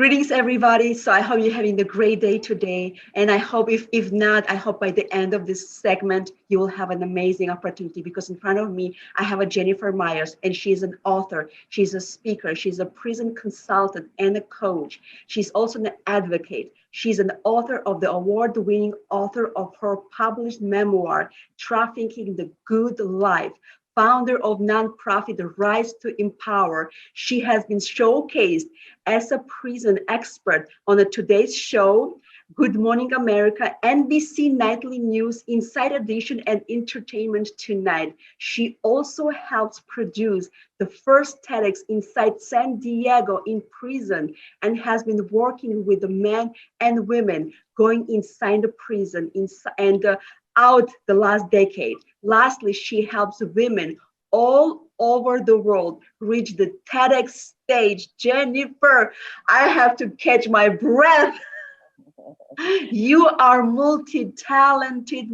Greetings, everybody. So I hope you're having a great day today. And I hope if not, I hope by the end of this segment, you will have an amazing opportunity because in front of me, I have a Jennifer Myers and she's an author. She's a speaker. She's a prison consultant and a coach. She's also an advocate. She's an author of the award-winning author of her published memoir, Trafficking the Good Life, founder of nonprofit Rise to Empower. She has been showcased as a prison expert on the Today's Show, Good Morning America, NBC Nightly News, Inside Edition, and Entertainment Tonight. She also helps produce the first TEDx inside San Diego in prison and has been working with the men and women going inside the prison out the last decade. Lastly, she helps women all over the world reach the TEDx stage. Jennifer, I have to catch my breath. You are multi-talented,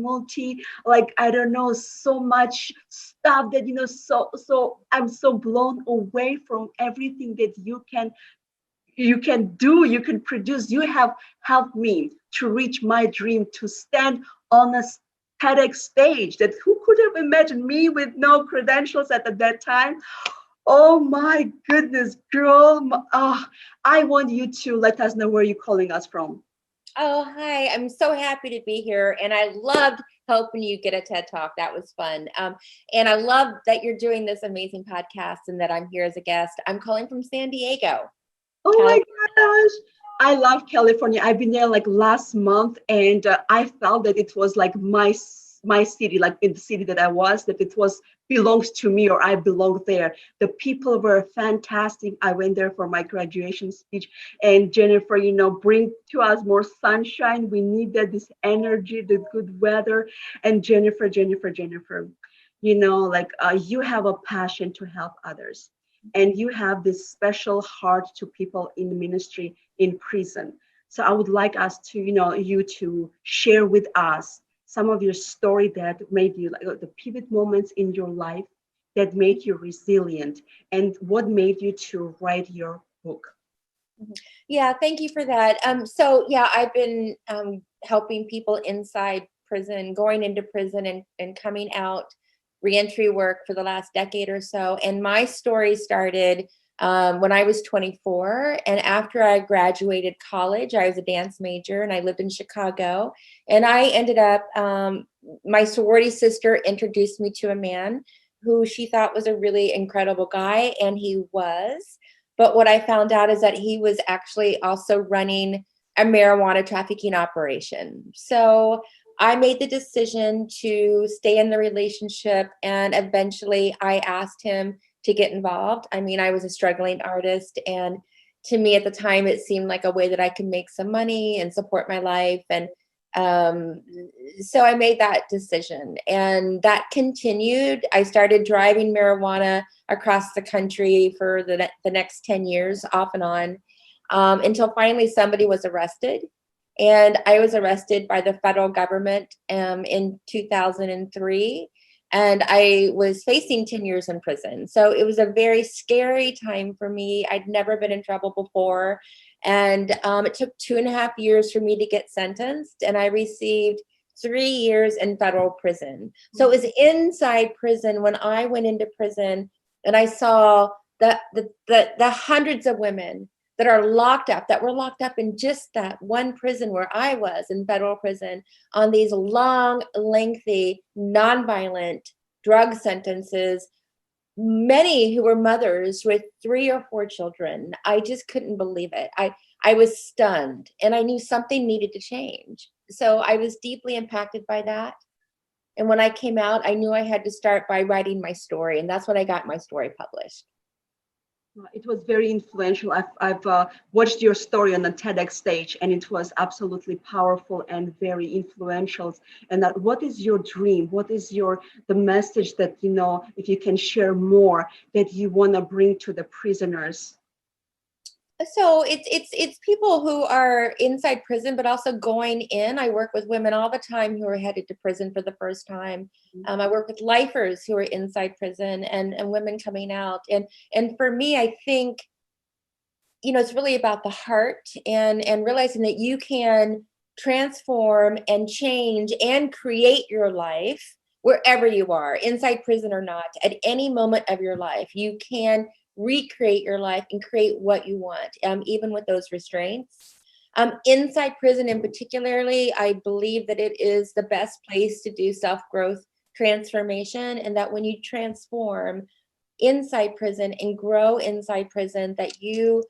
I don't know, so much stuff that, so I'm so blown away from everything that you can do, you can produce. You have helped me to reach my dream to stand on a TEDx stage. That who could have imagined me with no credentials at that time? Oh my goodness, girl. I want you to let us know where you're calling us from. Oh, hi. I'm so happy to be here. And I loved helping you get a TED Talk. That was fun. And I love that you're doing this amazing podcast and that I'm here as a guest. I'm calling from San Diego. Oh my gosh. I love California. I've been there like last month and I felt that it was like my city, like in the city that I was, that it was belongs to me or I belong there. The people were fantastic. I went there for my graduation speech. And Jennifer, bring to us more sunshine. We needed this energy, the good weather. And Jennifer, you have a passion to help others. And you have this special heart to people in the ministry in prison. So I would like us to, you to share with us some of your story that made you like the pivot moments in your life that made you resilient and what made you to write your book. Yeah, thank you for that. So yeah, I've been helping people inside prison, going into prison and coming out, reentry work for the last decade or so. And my story started when I was 24. And after I graduated college, I was a dance major and I lived in Chicago. And I ended up, my sorority sister introduced me to a man who she thought was a really incredible guy, and he was. But what I found out is that he was actually also running a marijuana trafficking operation. So I made the decision to stay in the relationship, and eventually I asked him to get involved. I mean, I was a struggling artist, and to me at the time, it seemed like a way that I could make some money and support my life. And so I made that decision, and that continued. I started driving marijuana across the country for the next 10 years, off and on, until finally somebody was arrested. And I was arrested by the federal government in 2003. And I was facing 10 years in prison. So it was a very scary time for me. I'd never been in trouble before. And it took 2.5 years for me to get sentenced. And I received 3 years in federal prison. So it was inside prison when I went into prison and I saw the hundreds of women that were locked up in just that one prison where I was in federal prison on these long, lengthy, nonviolent drug sentences, many who were mothers with 3 or 4 children. I just couldn't believe it. I was stunned, and I knew something needed to change. So I was deeply impacted by that. And when I came out, I knew I had to start by writing my story, and that's when I got my story published. It was very influential. I've watched your story on the TEDx stage, and it was absolutely powerful and very influential. And that, what is your dream? What is the message that, if you can share more, that you want to bring to the prisoners? So it's people who are inside prison, but also going in. I work with women all the time who are headed to prison for the first time. I work with lifers who are inside prison and women coming out. And for me, I think it's really about the heart, and realizing that you can transform and change and create your life wherever you are, inside prison or not, at any moment of your life. You can recreate your life and create what you want, even with those restraints. Inside prison in particularly, I believe that it is the best place to do self-growth transformation, and that when you transform inside prison and grow inside prison, that you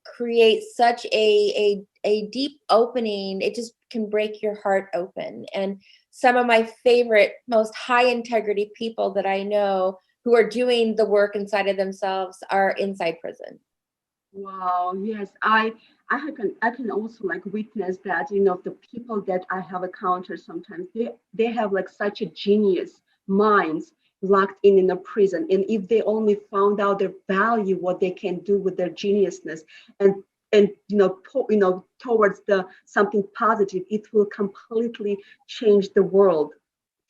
create such a deep opening. It just can break your heart open. And some of my favorite, most high integrity people that I know who are doing the work inside of themselves are inside prison. Wow, yes, I can also like witness that, the people that I have encountered sometimes they have like such a genius minds locked in a prison. And if they only found out their value, what they can do with their geniusness and towards the something positive, it will completely change the world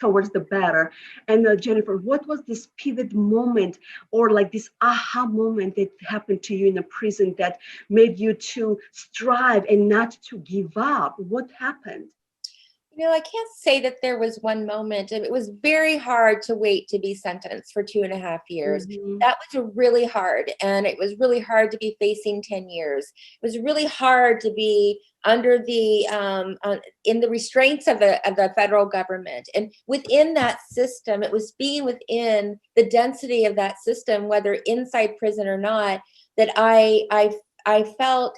towards the better. And Jennifer, what was this pivot moment or like this aha moment that happened to you in a prison that made you to strive and not to give up? What happened? I can't say that there was one moment. It was very hard to wait to be sentenced for 2.5 years. Mhm. That was really hard. And it was really hard to be facing 10 years. It was really hard to be under in the restraints of the federal government. And within that system, it was being within the density of that system, whether inside prison or not, that I felt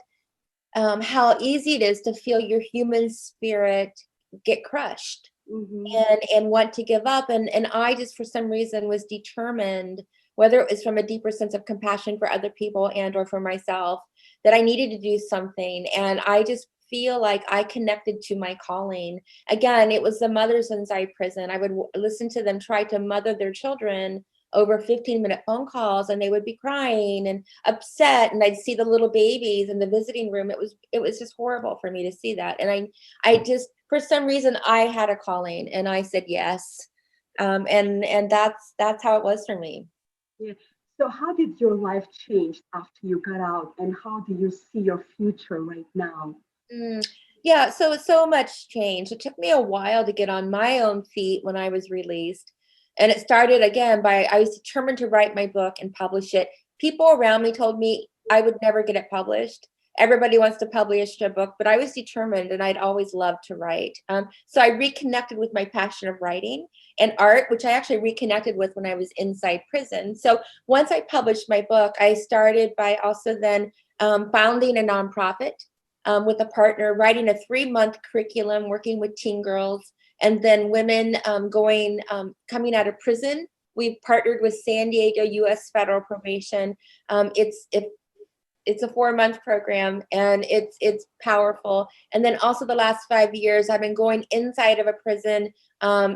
how easy it is to feel your human spirit get crushed Mhm. and want to give up. And I just, for some reason, was determined, whether it was from a deeper sense of compassion for other people and or for myself, that I needed to do something. And I just feel like I connected to my calling. Again, it was the mothers inside prison. I would listen to them try to mother their children over 15-minute phone calls, and they would be crying and upset, and I'd see the little babies in the visiting room. It was just horrible for me to see that. And I just, for some reason, I had a calling and I said yes. And that's how it was for me. Yeah. So how did your life change after you got out, and how do you see your future right now? Mm, yeah, so much change. It took me a while to get on my own feet when I was released. And it started again by, I was determined to write my book and publish it. People around me told me I would never get it published. Everybody wants to publish a book, but I was determined, and I'd always loved to write. So I reconnected with my passion of writing and art, which I actually reconnected with when I was inside prison. So once I published my book, I started by also then founding a nonprofit with a partner, writing a 3-month curriculum, working with teen girls, and then women coming out of prison. We've partnered with San Diego U.S. Federal Probation. It's a 4-month program, and it's powerful. And then also the last 5 years, I've been going inside of a prison,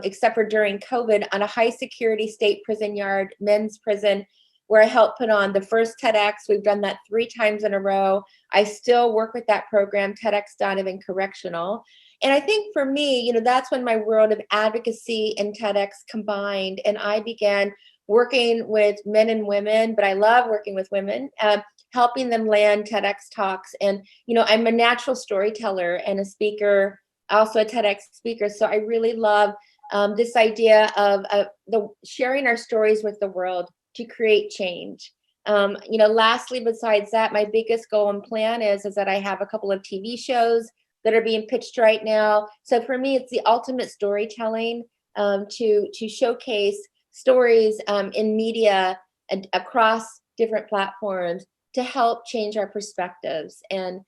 except for during COVID, on a high security state prison yard, men's prison, where I helped put on the first TEDx. We've done that 3 times in a row. I still work with that program, TEDx Donovan Correctional. And I think for me, that's when my world of advocacy and TEDx combined, and I began working with men and women, but I love working with women, helping them land TEDx talks. And, I'm a natural storyteller and a speaker, also a TEDx speaker. So I really love this idea of the sharing our stories with the world to create change. Lastly, besides that, my biggest goal and plan is that I have a couple of TV shows that are being pitched right now. So for me, it's the ultimate storytelling, to showcase stories in media and across different platforms to help change our perspectives. And,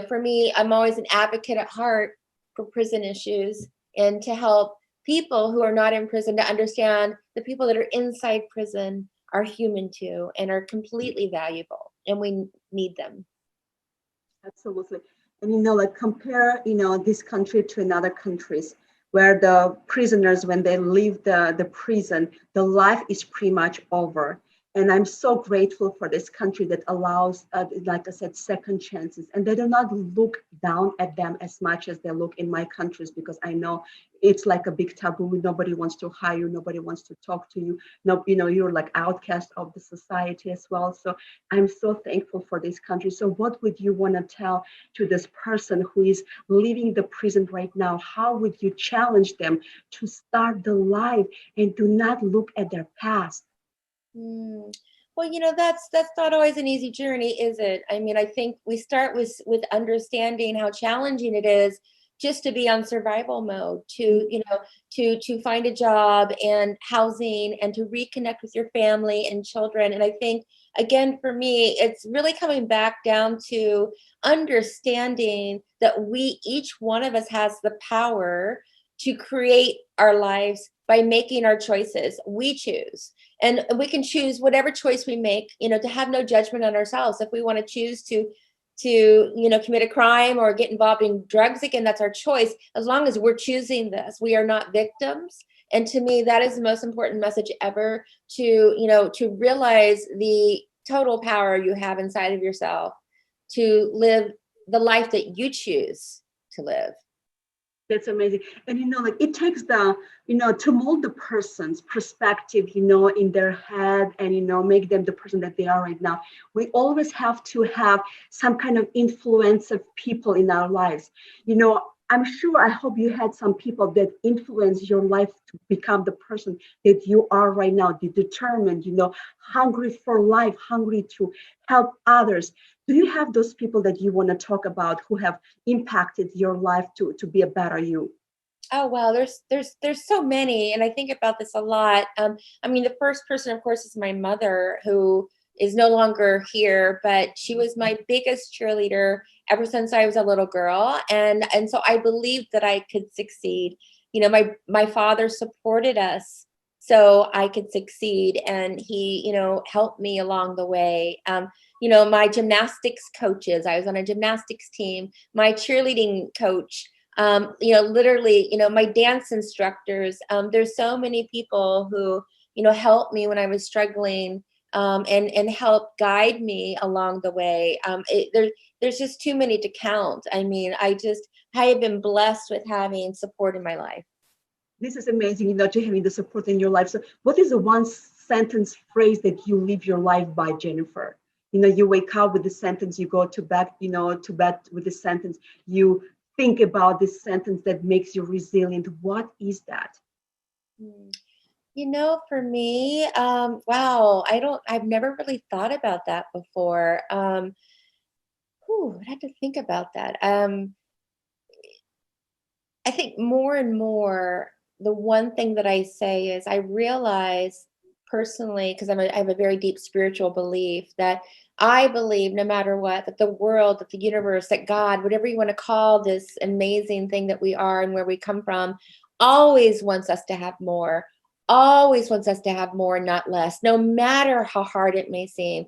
for me, I'm always an advocate at heart for prison issues, and to help people who are not in prison to understand the people that are inside prison are human too and are completely valuable, and we need them. Absolutely. And like compare, this country to another countries where the prisoners, when they leave the prison, the life is pretty much over. And I'm so grateful for this country that allows, like I said, second chances. And they do not look down at them as much as they look in my countries, because I know it's like a big taboo. Nobody wants to hire you. Nobody wants to talk to you. No, you're like outcast of the society as well. So I'm so thankful for this country. So what would you want to tell to this person who is leaving the prison right now? How would you challenge them to start the life and do not look at their past? Mm. Well, that's not always an easy journey, is it? I mean, I think we start with understanding how challenging it is just to be on survival mode, to to find a job and housing and to reconnect with your family and children. And I think again for me, it's really coming back down to understanding that we each one of us has the power to create our lives by making our choices. We choose. And we can choose whatever choice we make, to have no judgment on ourselves. If we want to choose to commit a crime or get involved in drugs again, that's our choice. As long as we're choosing this, we are not victims. And to me, that is the most important message ever, to realize the total power you have inside of yourself to live the life that you choose to live. That's amazing. And like it takes to mold the person's perspective, in their head, and make them the person that they are right now. We always have to have some kind of influence of people in our lives. I'm sure, I hope you had some people that influence your life to become the person that you are right now, determined, hungry for life, hungry to help others. Do you have those people that you want to talk about who have impacted your life to be a better you? Oh well, there's so many, and I think about this a lot. I mean, the first person, of course, is my mother, who is no longer here, but she was my biggest cheerleader ever since I was a little girl, and so I believed that I could succeed. My father supported us so I could succeed, and he, helped me along the way. My gymnastics coaches, I was on a gymnastics team. My cheerleading coach, literally, my dance instructors. There's so many people who, helped me when I was struggling, and help guide me along the way. There's just too many to count. I mean, I have been blessed with having support in my life. This is amazing, to having the support in your life. So what is the one sentence phrase that you live your life by, Jennifer? You wake up with the sentence, you go to bed with the sentence, you think about this sentence that makes you resilient. What is that? Hmm. For me, wow, I've never really thought about that before. I'd have to think about that. I think more and more, the one thing that I say is I realize personally, because I have a very deep spiritual belief, that I believe no matter what, that the world, that the universe, that God, whatever you want to call this amazing thing that we are and where we come from, always wants us to have more, always wants us to have more, not less, no matter how hard it may seem.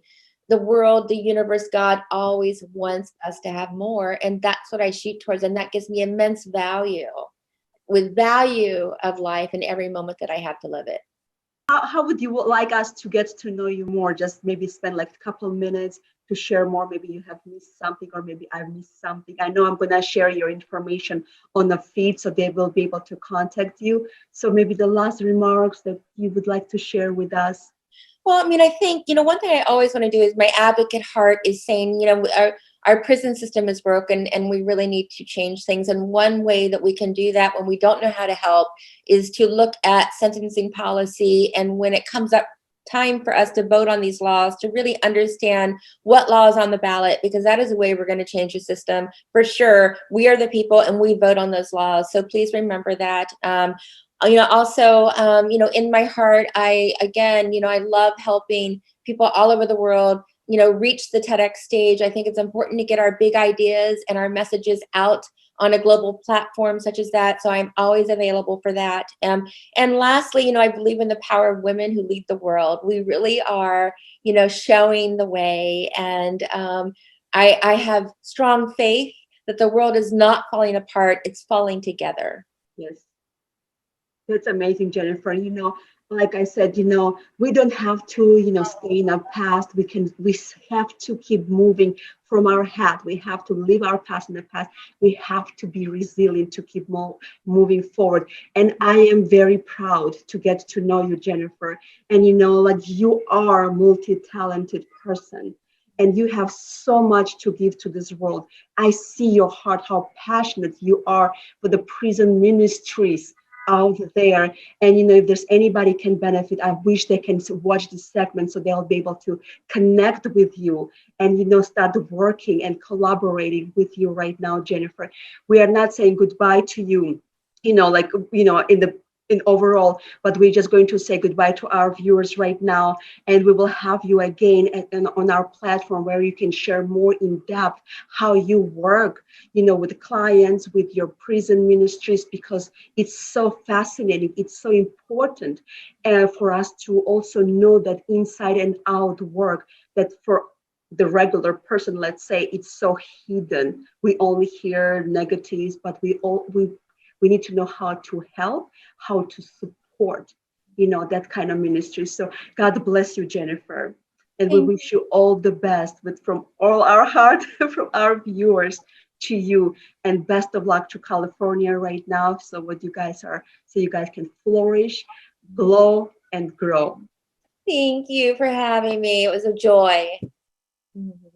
The world, the universe, God always wants us to have more. And that's what I shoot towards. And that gives me immense value, with value of life in every moment that I have to live it. How would you like us to get to know you more? Just maybe spend like a couple of minutes to share more. Maybe you have missed something, or maybe I've missed something. I know I'm going to share your information on the feed so they will be able to contact you. So maybe the last remarks that you would like to share with us. Well, I mean, I think, one thing I always want to do is my advocate heart is saying, our prison system is broken and we really need to change things. And one way that we can do that when we don't know how to help is to look at sentencing policy. And when it comes up time for us to vote on these laws, to really understand what law is on the ballot, because that is a way we're going to change the system for sure. We are the people and we vote on those laws. So please remember that. Also, in my heart, I love helping people all over the world, reach the TEDx stage. I think it's important to get our big ideas and our messages out on a global platform such as that. So I'm always available for that. And lastly, I believe in the power of women who lead the world. We really are, showing the way. And I have strong faith that the world is not falling apart, it's falling together. Yes. That's amazing, Jennifer. like I said, we don't have to, stay in our past. We have to keep moving from our head. We have to leave our past in the past. We have to be resilient to keep moving forward. And I am very proud to get to know you, Jennifer. And like you are a multi-talented person. And you have so much to give to this world. I see your heart, how passionate you are for the prison ministries out there. And if there's anybody can benefit, I wish they can watch this segment so they'll be able to connect with you and start working and collaborating with you right now, Jennifer. We are not saying goodbye to you, like in overall, but we're just going to say goodbye to our viewers right now, and we will have you again on our platform where you can share more in depth how you work with clients, with your prison ministries, because it's so fascinating. It's so important for us to also know that inside and out work that for the regular person, let's say, it's so hidden. We only hear negatives, but we need to know how to help, how to support, that kind of ministry. So God bless you, Jennifer. And we Thank wish you all the best from all our heart, from our viewers to you. And best of luck to California right now. So you guys can flourish, glow, and grow. Thank you for having me. It was a joy. Mhm.